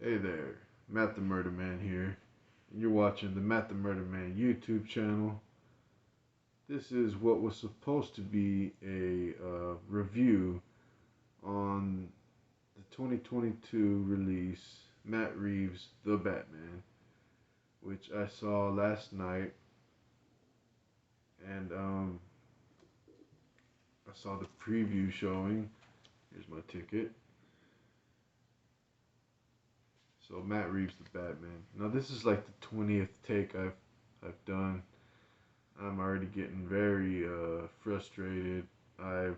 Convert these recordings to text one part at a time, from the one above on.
Hey there, Matt the Murdaman here, and you're watching the Matt the Murdaman YouTube channel. This is what was supposed to be a review on the 2022 release, Matt Reeves' The Batman, which I saw last night, and I saw the preview showing. Here's my ticket. So Matt Reeves' The Batman. Now this is like the 20th take I've done. I'm already getting very frustrated. I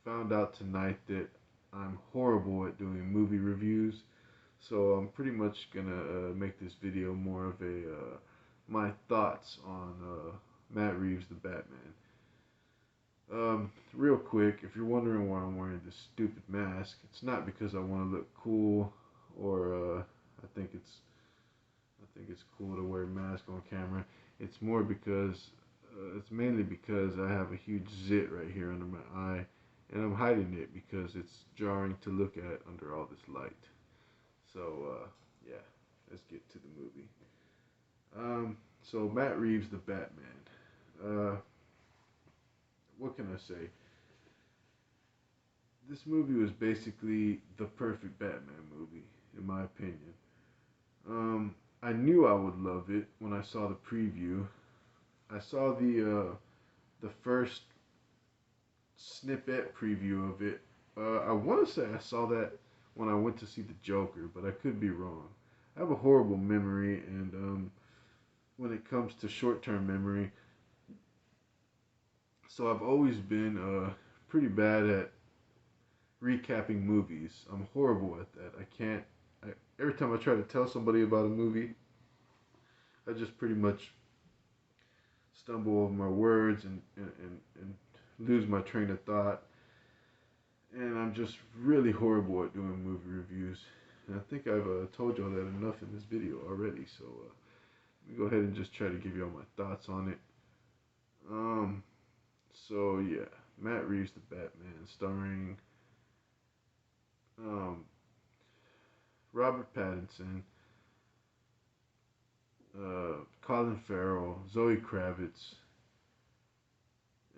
found out tonight that I'm horrible at doing movie reviews, so I'm pretty much gonna make this video more of a my thoughts on Matt Reeves' The Batman. Real quick, if you're wondering why I'm wearing this stupid mask, it's not because I want to look cool or I think it's I think it's cool to wear a mask on camera. It's more because it's mainly because I have a huge zit right here under my eye, and I'm hiding it because it's jarring to look at under all this light. So yeah, let's get to the movie. So Matt Reeves, the Batman. Uh, what can I say? This movie was basically the perfect Batman movie, in my opinion. I knew I would love it when I saw the preview. I saw the first snippet preview of it. I want to say I saw that when I went to see the Joker, but I could be wrong. I have a horrible memory, and when it comes to short-term memory, so I've always been pretty bad at recapping movies. I'm horrible at that. I can't. Every time I try to tell somebody about a movie, I just pretty much stumble over my words and lose my train of thought. And I'm just really horrible at doing movie reviews. And I think I've told y'all that enough in this video already. So let me go ahead and just try to give y'all my thoughts on it. Um, so yeah, Matt Reeves, the Batman, starring um, Robert Pattinson, Colin Farrell, Zoe Kravitz,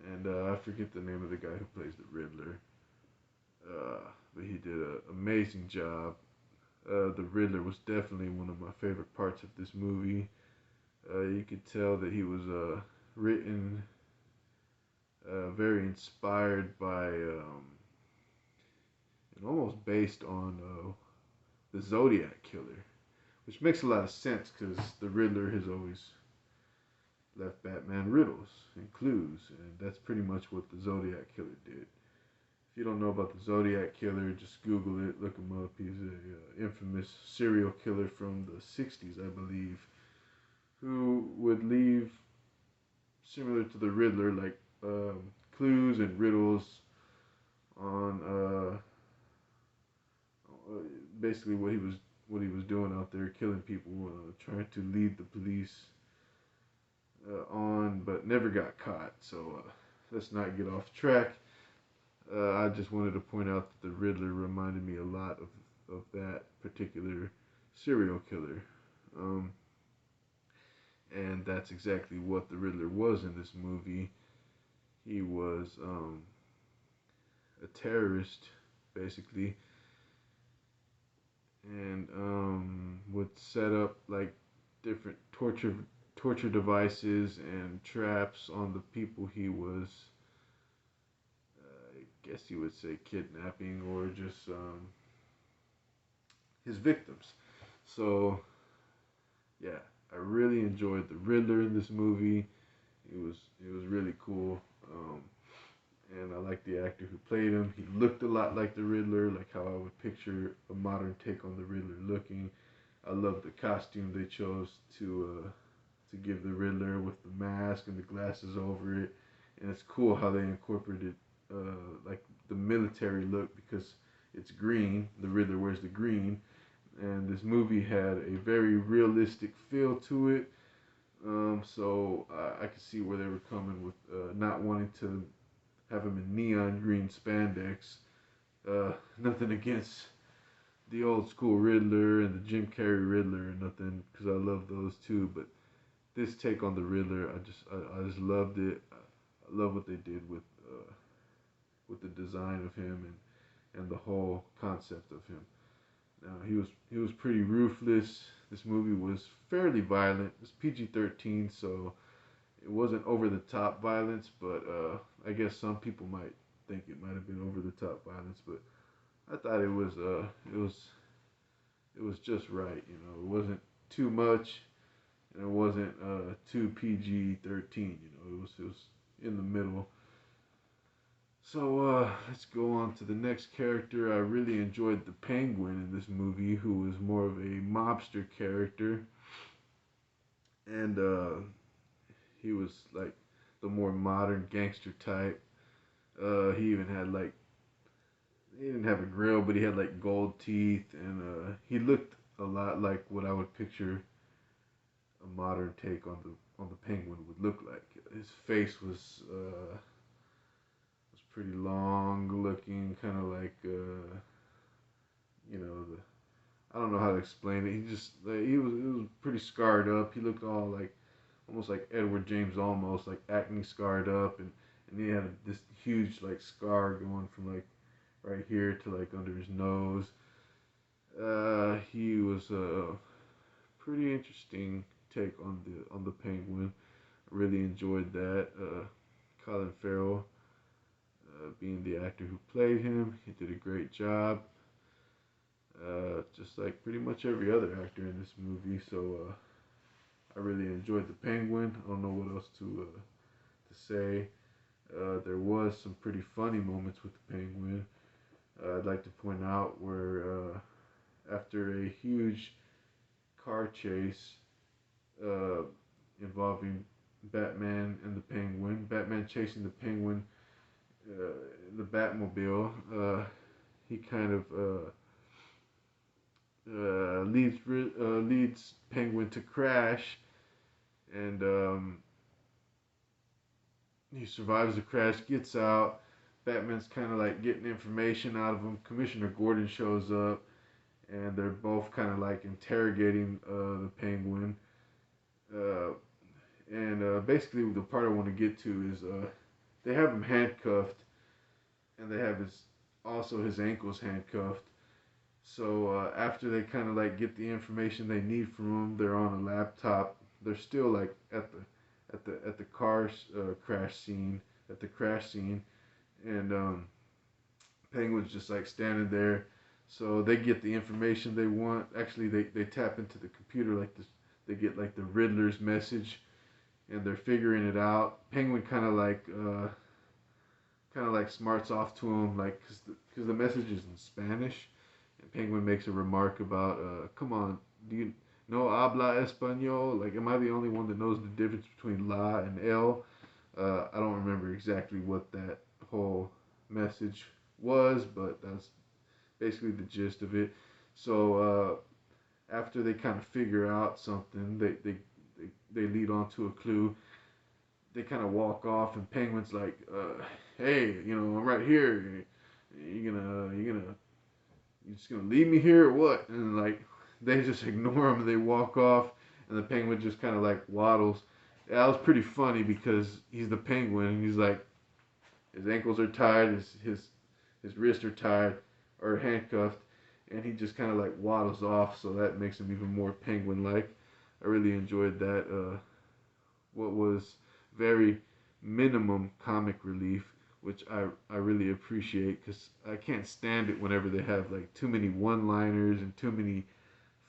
and I forget the name of the guy who plays the Riddler. But he did an amazing job. The Riddler was definitely one of my favorite parts of this movie. You could tell that he was written very inspired by and almost based on the Zodiac Killer, which makes a lot of sense because the Riddler has always left Batman riddles and clues, and that's pretty much what the Zodiac Killer did. If you don't know about the Zodiac Killer, just Google it, look him up. He's a infamous serial killer from the 60s, I believe, who would leave, similar to the Riddler, like clues and riddles on basically what he was doing out there, killing people, trying to lead the police on, but never got caught. So let's not get off track. I just wanted to point out that the Riddler reminded me a lot of that particular serial killer. Um, and that's exactly what the Riddler was in this movie. He was a terrorist, basically, and would set up like different torture devices and traps on the people he was, I guess you would say, kidnapping or just his victims. So yeah, I really enjoyed the Riddler in this movie. It was really cool. And I like the actor who played him. He looked a lot like the Riddler, like how I would picture a modern take on the Riddler looking. I love the costume they chose to give the Riddler with the mask and the glasses over it, and it's cool how they incorporated like the military look because it's green. The Riddler wears the green, and this movie had a very realistic feel to it. So I could see where they were coming with not wanting to have him in neon green spandex. Nothing against the old school Riddler and the Jim Carrey Riddler or nothing, because I love those too. But this take on the Riddler, I just loved it. I love what they did with the design of him and the whole concept of him. Now he was pretty ruthless. This movie was fairly violent. It's PG-13, so it wasn't over the top violence, but I guess some people might think it might have been over the top violence, but I thought it was just right. It wasn't too much, and it wasn't too PG-13. It was in the middle. So let's go on to the next character. I really enjoyed the Penguin in this movie, who was more of a mobster character, and he was like the more modern gangster type. He even had like he didn't have a grill, but he had like gold teeth, and he looked a lot like what I would picture a modern take on the Penguin would look like. His face was pretty long looking, kind of like the I don't know how to explain it. He just like, he was pretty scarred up. He looked all like almost like Edward James, almost like acne scarred up, and he had this huge like scar going from like right here to like under his nose. He was a pretty interesting take on the Penguin. I really enjoyed that. Colin Farrell, being the actor who played him, he did a great job. Just like pretty much every other actor in this movie. So I really enjoyed the Penguin. I don't know what else to say. There was some pretty funny moments with the Penguin. I'd like to point out where after a huge car chase involving Batman and the Penguin, Batman chasing the Penguin in the Batmobile, he kind of leads Penguin to crash, and he survives the crash, gets out. Batman's kind of like getting information out of him. Commissioner Gordon shows up, and they're both kind of like interrogating the Penguin. And basically, the part I want to get to is they have him handcuffed, and they have his ankles handcuffed. So after they kind of like get the information they need from him, they're on a laptop. They're still like at the car crash scene, at the crash scene, and Penguin's just like standing there. So they get the information they want. Actually, they tap into the computer like this. They get like the Riddler's message, and they're figuring it out. Penguin kind of like smarts off to him, like because the message is in Spanish, and Penguin makes a remark about, "Come on, do you know habla español? Like, am I the only one that knows the difference between la and el?" I don't remember exactly what that whole message was, but that's basically the gist of it. So after they kind of figure out something, they lead on to a clue. They kind of walk off, and Penguin's like, "Hey, I'm right here. You just gonna leave me here or what?" And like, they just ignore him and they walk off, and the Penguin just kind of like waddles. That was pretty funny because he's the Penguin, and he's like, his ankles are tied, his wrists are tied or handcuffed, and he just kind of like waddles off. So that makes him even more Penguin-like. I really enjoyed that. What was very minimum comic relief, which I really appreciate, because I can't stand it whenever they have like too many one-liners and too many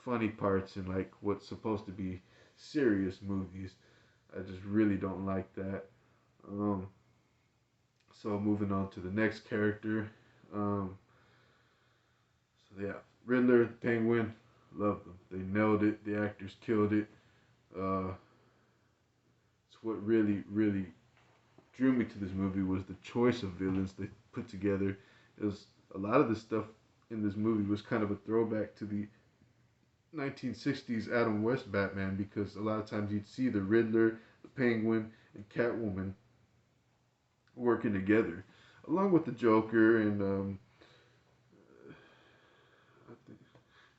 funny parts in like what's supposed to be serious movies. I just really don't like that. So moving on to the next character. So yeah, Riddler, Penguin, love them. They nailed it. The actors killed it. It's what really, really drew me to this movie was the choice of villains they put together. It was a lot of the stuff in this movie was kind of a throwback to the 1960s Adam West Batman, because a lot of times you'd see the Riddler, the Penguin, and Catwoman working together, along with the Joker and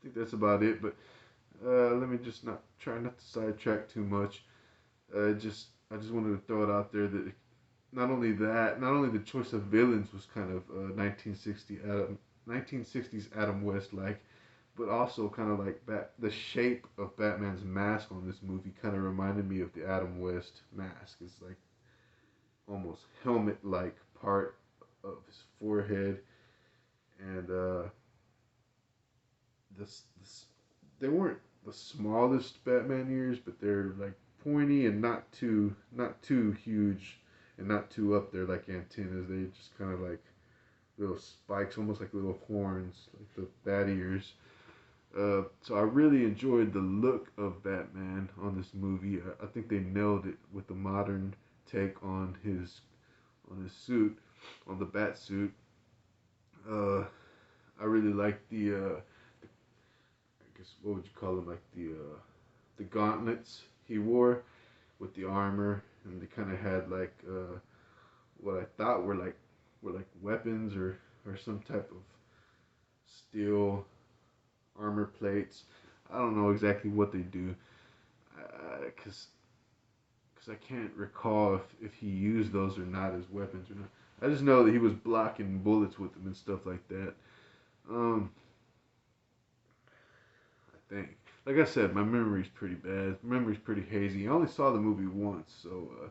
think that's about it. But let me just not try not to sidetrack too much. I just wanted to throw it out there that not only the choice of villains was kind of 1960s Adam West like, but also kind of like the shape of Batman's mask on this movie kind of reminded me of the Adam West mask. It's like almost helmet like part of his forehead, and this they weren't the smallest Batman ears, but they're like pointy and not too huge and not too up there like antennas. They just kind of like little spikes, almost like little horns, like the bat ears. So I really enjoyed the look of Batman on this movie. I think they nailed it with the modern take on his suit, on the bat suit. Uh, I really liked I guess what would you call them, like the gauntlets he wore with the armor, and they kind of had like what I thought were like weapons or some type of steel armor plates. I don't know exactly what they do, cause I can't recall if he used those or not as weapons or not. I just know that he was blocking bullets with them and stuff like that. Um, I think, like I said, my memory's pretty bad. My memory's pretty hazy. I only saw the movie once, so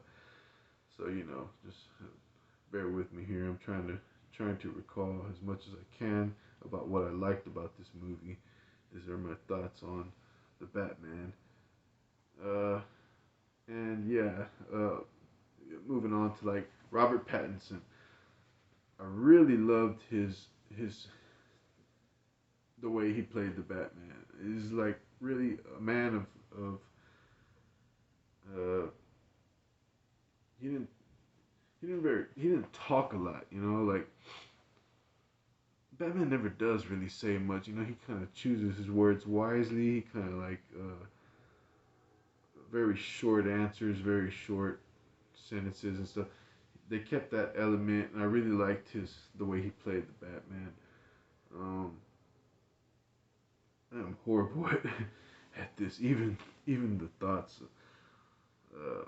you know, just bear with me here. I'm trying to recall as much as I can about what I liked about this movie. These are my thoughts on the Batman. Uh, and yeah, moving on to like Robert Pattinson. I really loved his the way he played the Batman. He's like really a man of he didn't he didn't talk a lot, you know, like Batman never does really say much, you know, he kind of chooses his words wisely. He kind of like very short answers, very short sentences and stuff. They kept that element, and I really liked the way he played the Batman. Um, I'm horrible at this. Even the thoughts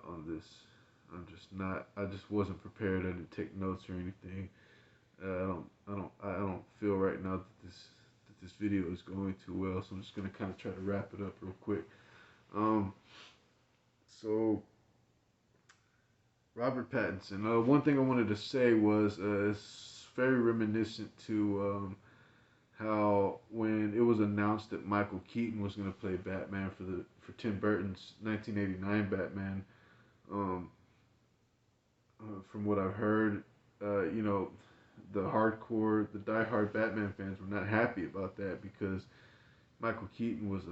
on this, I'm just not. I just wasn't prepared. I didn't take notes or anything. I don't feel right now that this video is going too well. So I'm just gonna kind of try to wrap it up real quick. Um, so Robert Pattinson. One thing I wanted to say was it's very reminiscent to how when it was announced that Michael Keaton was going to play Batman for Tim Burton's 1989 Batman. Um, from what I've heard, you know, the diehard Batman fans were not happy about that because Michael Keaton was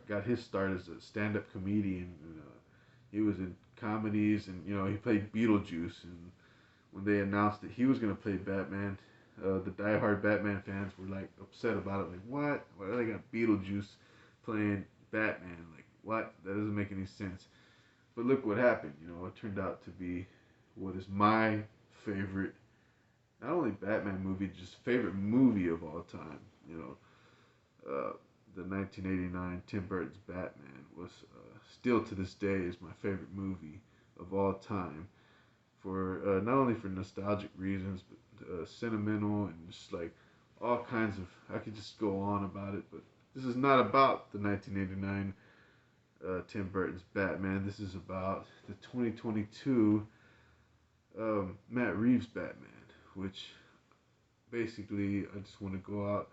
got his start as a stand-up comedian. He was in comedies, and you know he played Beetlejuice. And when they announced that he was going to play Batman, the diehard Batman fans were like upset about it. Like, what? Why do they got Beetlejuice playing Batman? Like, what? That doesn't make any sense. But look what happened. You know, it turned out to be what is my favorite, not only Batman movie, just favorite movie of all time. You know, the 1989 Tim Burton's Batman was still to this day is my favorite movie of all time for not only for nostalgic reasons but sentimental and just like all kinds of. I could just go on about it, but this is not about the 1989 Tim Burton's Batman. This is about the 2022 Matt Reeves Batman, which basically I just want to go out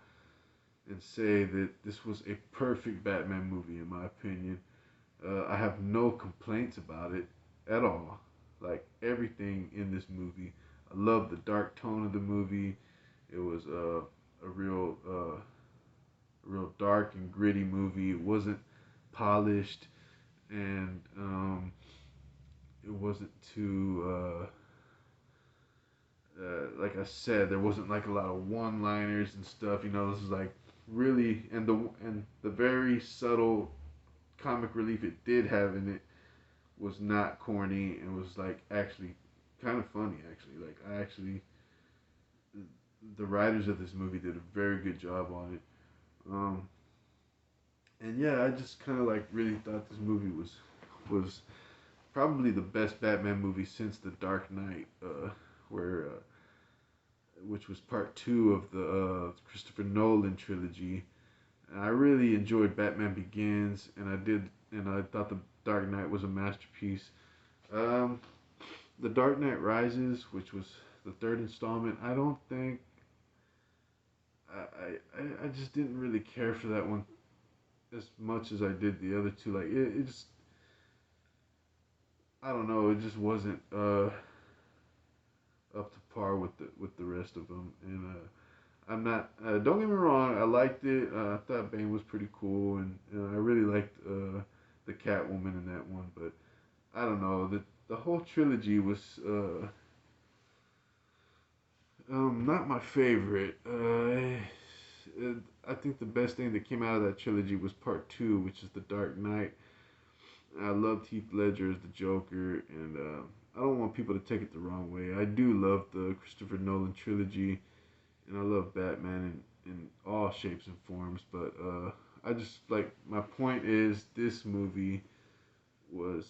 and say that this was a perfect Batman movie in my opinion. I have no complaints about it at all. Like everything in this movie, I love the dark tone of the movie. It was a real dark and gritty movie. It wasn't polished, and it wasn't too. Like I said, there wasn't like a lot of one-liners and stuff. You know, this is like really, and the very subtle comic relief it did have in it was not corny and was like actually kind of funny. Actually, like I actually, the writers of this movie did a very good job on it. And yeah, I just kind of like really thought this movie was probably the best Batman movie since The Dark Knight, where which was part two of the Christopher Nolan trilogy. And I really enjoyed Batman Begins, and I thought The Dark Knight was a masterpiece. Um, The Dark Knight Rises, which was the third installment, I don't think I just didn't really care for that one as much as I did the other two. Like it just I don't know, it just wasn't up to par with the rest of them. And I'm not. Don't get me wrong, I liked it. I thought Bane was pretty cool, and I really liked the Catwoman in that one. But I don't know, the whole trilogy was not my favorite. I think the best thing that came out of that trilogy was part two, which is The Dark Knight. I loved Heath Ledger as the Joker, and I don't want people to take it the wrong way. I do love the Christopher Nolan trilogy, and I love Batman in all shapes and forms. But I just like my point is this movie was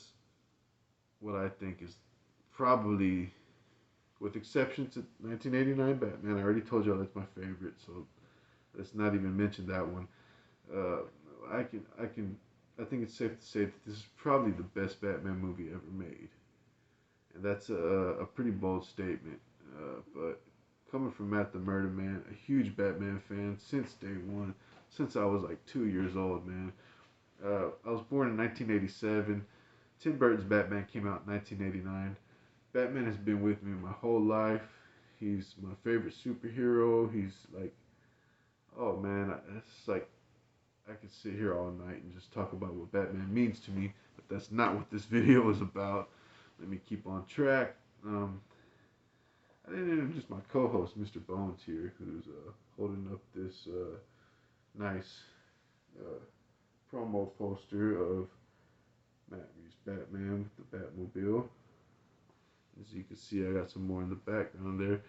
what I think is probably, with exception to 1989 Batman. I already told y'all that's my favorite, so let's not even mention that one. Uh, I think it's safe to say that this is probably the best Batman movie ever made, and that's a pretty bold statement. But coming from Matt the Murdaman, a huge Batman fan since day one, since I was like 2 years old, man. I was born in 1987. Tim Burton's Batman came out in 1989. Batman has been with me my whole life. He's my favorite superhero. He's like, oh man, it's like I could sit here all night and just talk about what Batman means to me, but that's not what this video is about. Let me keep on track. I didn't introduce my co-host, Mr. Bones here, who's holding up this nice uh, promo poster of Matt Reeves Batman with the Batmobile. As you can see, I got some more in the background there.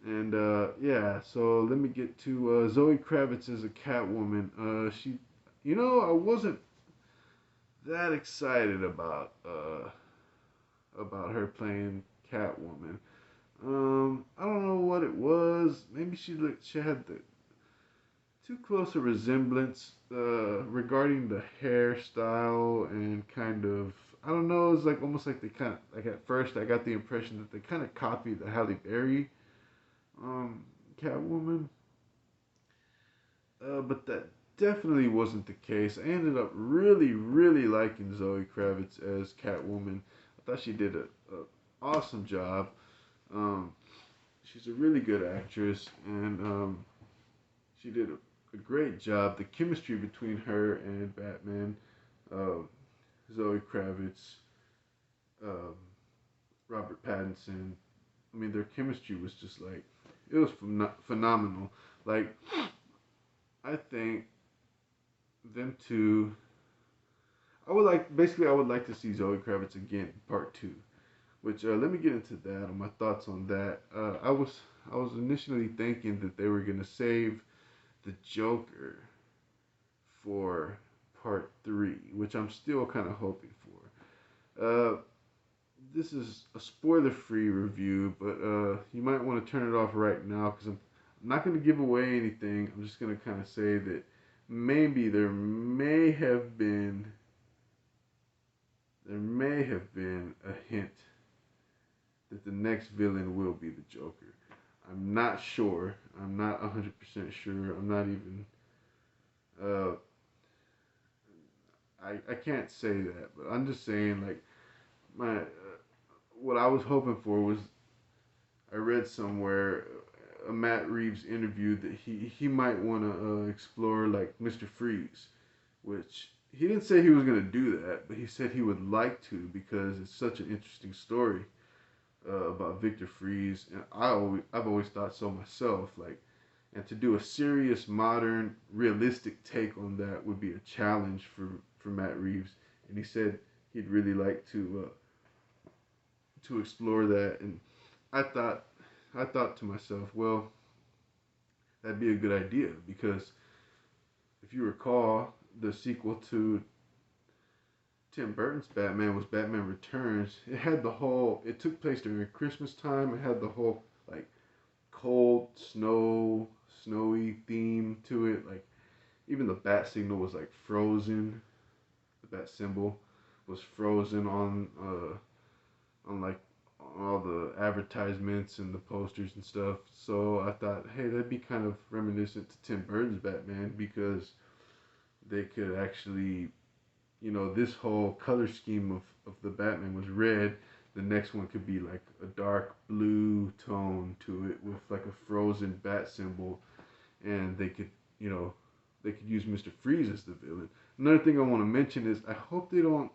And yeah, so let me get to Zoe Kravitz as a Catwoman. I wasn't that excited about her playing Catwoman. I don't know what it was. Maybe she had the too close a resemblance regarding the hairstyle and kind of, I don't know. It's like almost like they kind of like at first I got the impression that they kind of copied the Halle Berry um, Catwoman, but that definitely wasn't the case. I ended up really, really liking Zoe Kravitz as Catwoman. I thought she did a awesome job. Um, she's a really good actress, and she did a great job. The chemistry between her and Batman, uh, Zoe Kravitz, um, Robert Pattinson. I mean, their chemistry was just like it was phenomenal. Like I think them two. I would like to see Zoe Kravitz again, part two. Which let me get into that and my thoughts on that. I was initially thinking that they were gonna save the Joker for part three, which I'm still kind of hoping for. This is a spoiler-free review, but you might want to turn it off right now because I'm not going to give away anything. I'm just going to kind of say that maybe there may have been a hint that the next villain will be the Joker. I'm not sure. I'm not 100% sure. I'm not even. Uh, I can't say that, but I'm just saying like what I was hoping for was I read somewhere a Matt Reeves interview that he might want to explore like Mr. Freeze, which he didn't say he was gonna do that, but he said he would like to because it's such an interesting story about Victor Freeze, and I've always thought so myself. Like, and to do a serious, modern, realistic take on that would be a challenge for Matt Reeves, and he said he'd really like to explore that, and I thought I thought to myself, well, that'd be a good idea because if you recall, the sequel to Tim Burton's Batman was Batman Returns. It had the whole. It took place during Christmas time. It had the whole like cold, snowy theme to it. Like even the bat signal was like frozen. The bat symbol was frozen on like all the advertisements and the posters and stuff. So I thought, hey, that'd be kind of reminiscent to Tim Burton's Batman because they could actually, this whole color scheme of the Batman was red. The next one could be like a dark blue tone to it with like a frozen bat symbol, and you know, they could use Mr. Freeze as the villain. Another thing I want to mention is I hope they don't.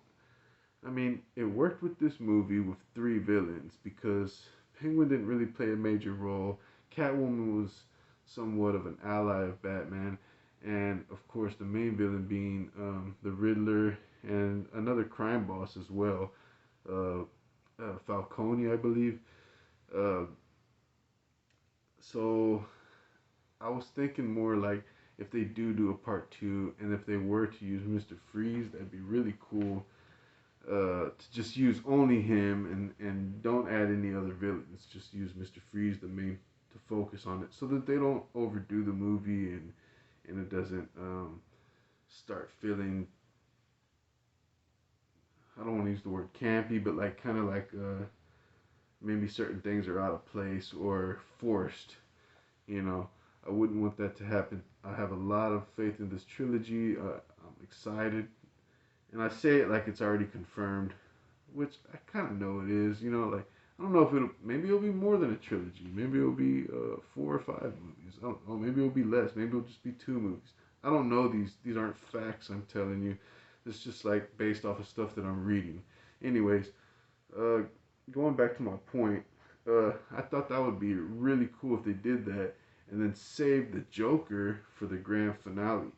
I mean, it worked with this movie with three villains because Penguin didn't really play a major role. Catwoman was somewhat of an ally of Batman, and of course the main villain being the Riddler and another crime boss as well, uh, Falcone, I believe. Uh, so I was thinking more like if they do a part two, and if they were to use Mr. Freeze, that'd be really cool. To just use only him and don't add any other villains. Just use Mr. Freeze the main to focus on it, so that they don't overdo the movie and it doesn't start feeling. I don't want to use the word campy, but like kind of like maybe certain things are out of place or forced. You know, I wouldn't want that to happen. I have a lot of faith in this trilogy. I'm excited, and I say it like it's already confirmed, which I kind of know it is. Like I don't know if maybe it'll be more than a trilogy. Maybe it'll be 4 or 5 movies. I don't know. Maybe it'll be less. Maybe it'll just be 2 movies. I don't know. These aren't facts. I'm telling you. It's just like based off of stuff that I'm reading. Anyways, uh, going back to my point, I thought that would be really cool if they did that and then save the Joker for the grand finale,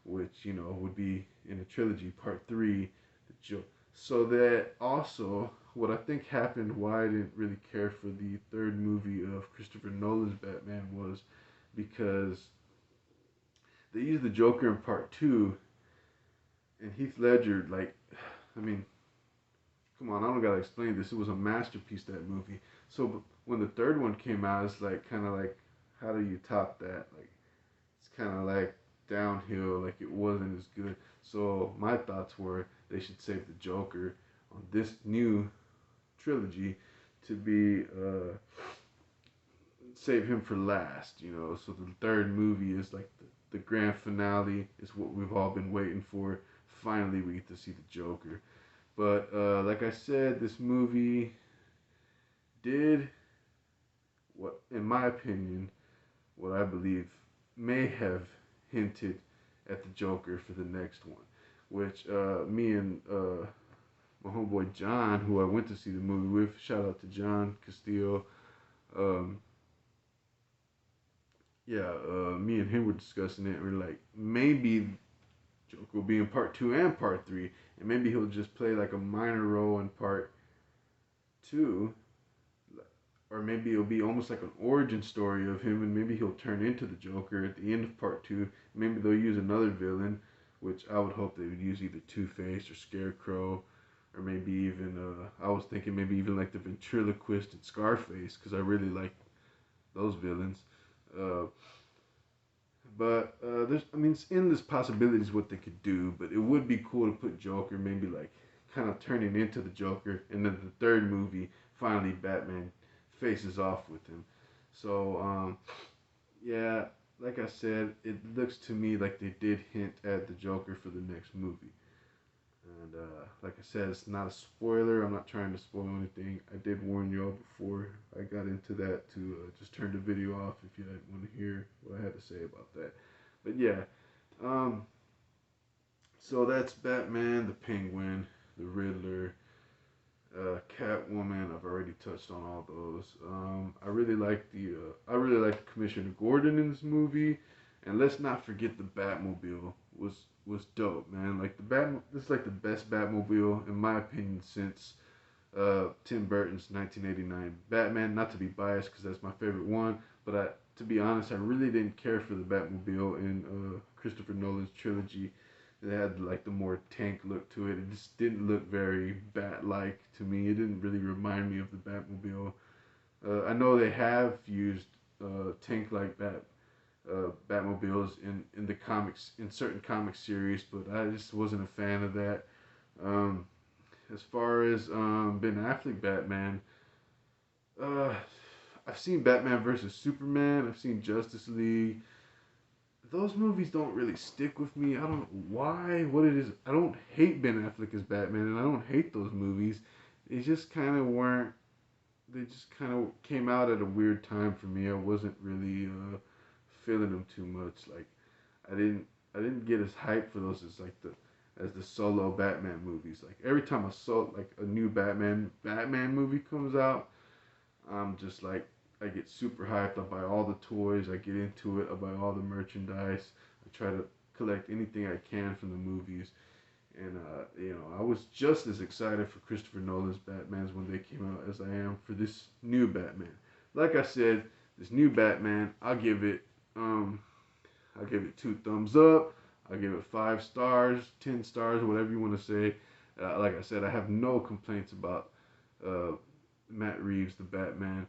which would be in a trilogy, part three. The Joker. So that also, what I think happened, why I didn't really care for the third movie of Christopher Nolan's Batman was because they used the Joker in part two, and Heath Ledger, like, I mean, come on, I don't gotta explain this. It was a masterpiece, that movie. So when the third one came out, it's like kind of like, how do you top that? Like, it's kind of like downhill. Like it wasn't as good. So my thoughts were they should save the Joker on this new trilogy to be save him for last. So the third movie is like the grand finale. Is what we've all been waiting for. Finally, we get to see the Joker. But like I said, this movie did what, in my opinion, what I believe may have hinted at the Joker for the next one, which me and my homeboy John, who I went to see the movie with, shout out to John Castillo. Um, yeah, me and him were discussing it, and we're like, maybe Joker will be in part two and part three, and maybe he'll just play like a minor role in part two, or maybe it'll be almost like an origin story of him, and maybe he'll turn into the Joker at the end of part two. Maybe they'll use another villain, which I would hope they would use either Two-Face or Scarecrow, or maybe even, I was thinking maybe even like the ventriloquist and Scarface, because I really like those villains. Uh, but it's endless possibilities what they could do, but it would be cool to put Joker maybe like kind of turning into the Joker, and then the third movie, finally Batman faces off with him. So, yeah, like I said, it looks to me like they did hint at the Joker for the next movie. And like I said, it's not a spoiler. I'm not trying to spoil anything. I did warn y'all before I got into that to just turn the video off if you didn't want to hear what I had to say about that. But yeah, so that's Batman, the Penguin, the Riddler, Catwoman. I've already touched on all those. I really like Commissioner Gordon in this movie, and let's not forget the Batmobile was dope, man. Like this is like the best Batmobile in my opinion since Tim Burton's 1989 Batman. Not to be biased because that's my favorite one, but to be honest, I really didn't care for the Batmobile in Christopher Nolan's trilogy. It had like the more tank look to it. It just didn't look very Bat-like to me. It didn't really remind me of the Batmobile. I know they have used tank-like Batmobiles in the comics, in certain comic series, but I just wasn't a fan of that. Um, as far as Ben Affleck Batman, uh, I've seen Batman versus Superman. I've seen Justice League. Those movies don't really stick with me. I don't know why, what it is. I don't hate Ben Affleck as Batman, and I don't hate those movies. They just kind of weren't. They just kind of came out at a weird time for me. I wasn't really feeling them too much. Like I didn't, I didn't get as hyped for those as like the solo Batman movies. Like every time I saw like a new Batman movie comes out, I'm just like, I get super hyped. I buy all the toys. I get into it. I buy all the merchandise. I try to collect anything I can from the movies. And I was just as excited for Christopher Nolan's Batmans when they came out as I am for this new Batman. Like I said, this new Batman, I'll give it 2 thumbs up. I'll give it 5 stars, 10 stars, whatever you want to say. Like I said, I have no complaints about uh, Matt Reeves, the Batman.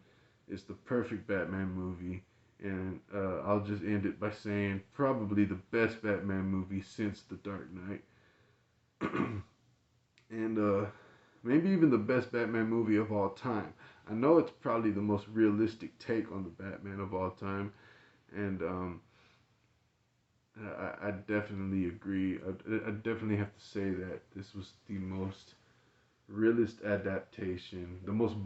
It's the perfect Batman movie. And I'll just end it by saying probably the best Batman movie since The Dark Knight. And maybe even the best Batman movie of all time. I know it's probably the most realistic take on the Batman of all time. And I definitely agree. I definitely have to say that this was the most realist adaptation, the most